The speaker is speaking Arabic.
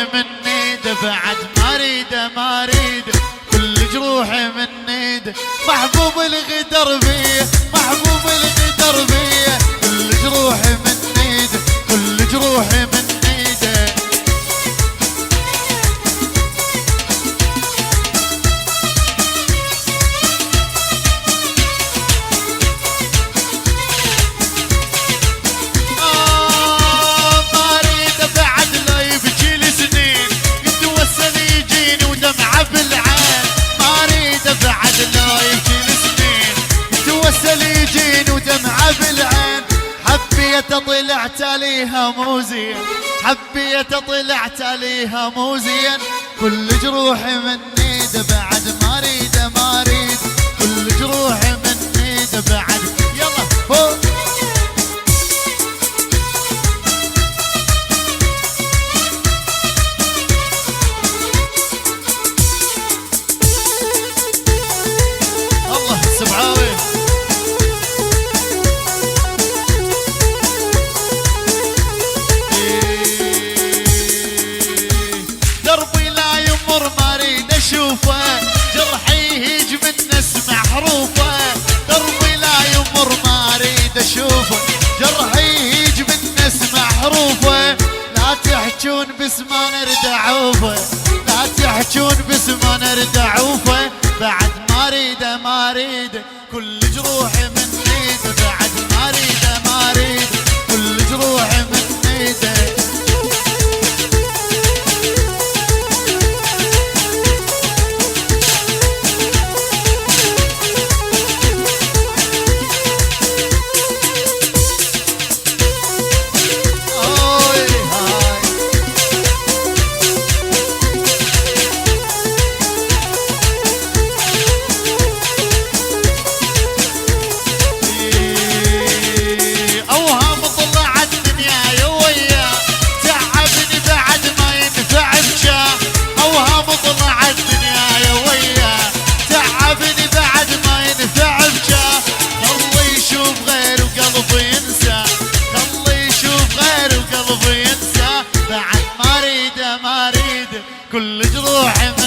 مني بعد ما اريده ما اريده كل جروحي مني محبوب الغدر بيه محبوب الغدر بيه كل جروحي مني كل جروحي مني طلعت عليها مو زين حبيت طلعت عليها مو زين كل جروحي مني بعد ما اريد ما اريد كل جروحي مني بعد يلا فوق الله السبعاوي جرحي يهيج من اسمع حروفه دربي لا يمر ما اريد اشوفه جرحي يهيج من اسمع حروفه لا تحجون بس ما نرد اعوفه لا تحجون بس ما نرد اعوفه بعد ما اريد ما اريد كل جروحي مني بعد ما اريد ما اريد كل جروحي مني كل جروح